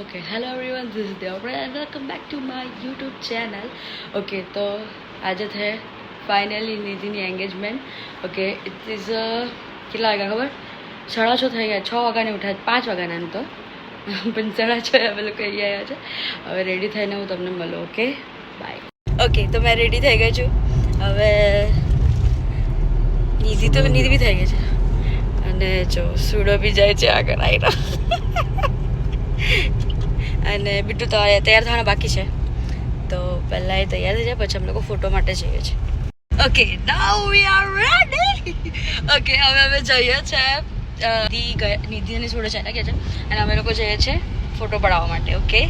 Okay, hello everyone, this is Deborah and welcome back to my YouTube channel. Okay, તો આજે છે finally નિધિની engagement. Okay, it is કેટલા વાગ્યા ખબર? 6:30 થઈ ગયા. 6 વાગ્યાને ઉઠ્યા, 5 વાગ્યાના એમ તો પણ 6:30 અમે લોકો અહીં આવ્યા છે. હવે રેડી થઈને હું તમને મળું. Okay, by. ઓકે, તો મેં રેડી થઈ ગઈ છું. હવે નિધિ બી થઈ ગઈ છે અને જો સુડો બી જાય છે આગળ આવીને અને બીટુ તો તૈયાર થવાના બાકી છે. તો પહેલાં એ તૈયાર થઈ જાય પછી અમે લોકો ફોટો માટે જઈએ છીએ. Okay, now we are ready. Okay, હવે અમે જઈએ છીએ નિધિ અને છોડે છે ને કે છે અને અમે લોકો જઈએ છીએ ફોટો પડાવવા માટે. ઓકે,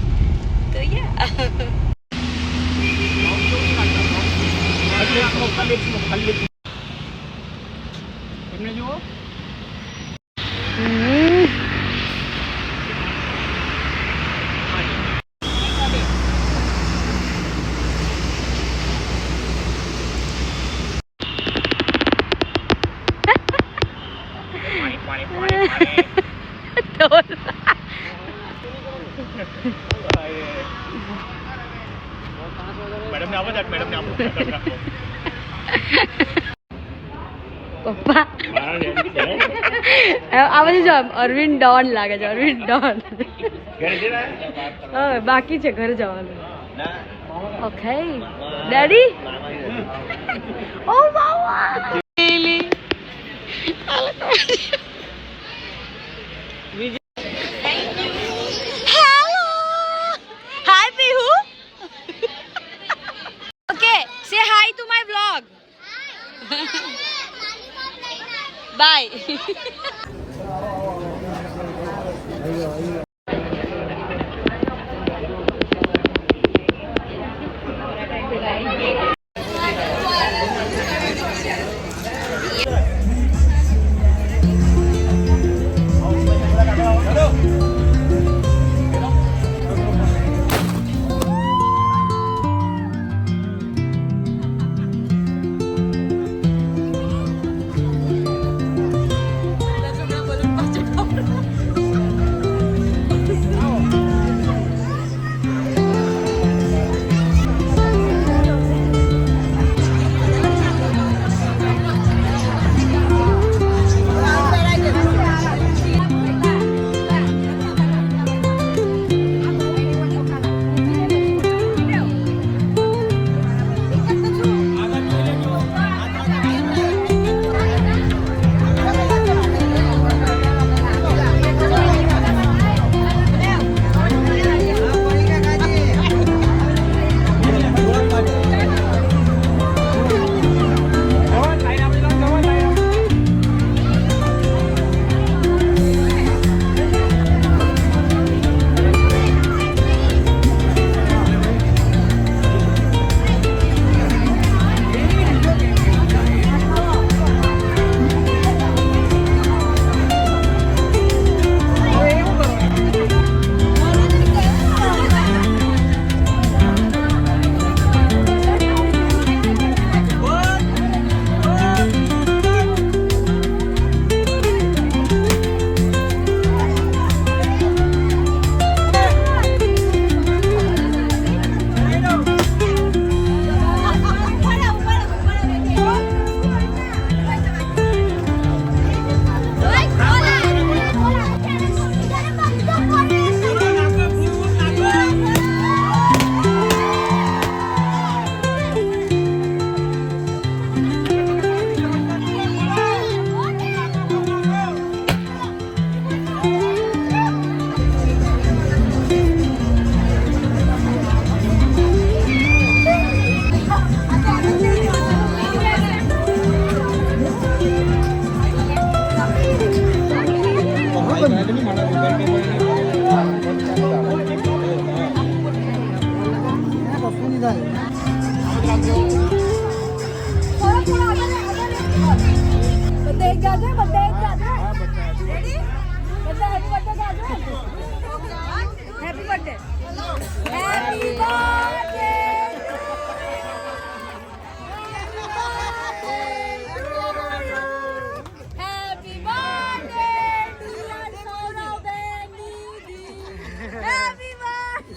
તો યા પપ્પા આ બધી જો અરવિંદ ડોન લાગે છે. અરવિંદ ડોન બાકી છે ઘરે જવાનું. Okay daddy. ઓ બાવા Bye.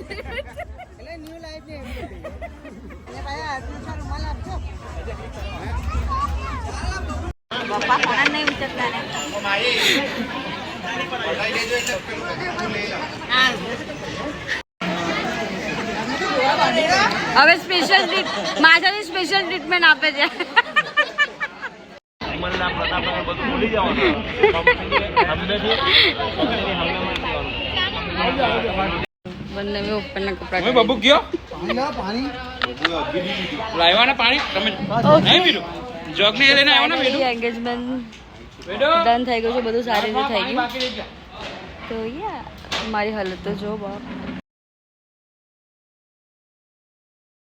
ન્યુ લાઈફ ને એટલે ભાઈ આટલું સારું માલ આપજો બાપા ફોન નહીં ઉચકતા ને હવે સ્પેશિયલ માછાની સ્પેશિયલ ટ્રીટમેન્ટ આપે છે બંને મેં ઉપરના કપડા બબુ ગયો પાણી લાવ્યા ને પાણી તમે નહીં પીધું જોગ ને લઈને આવ્યો ને બેટું એન્ગેજમેન્ટ બેટો ડન થઈ ગયું છે બધું સારી રીતે થઈ ગયું તો યા મારી હાલત તો જો બાપ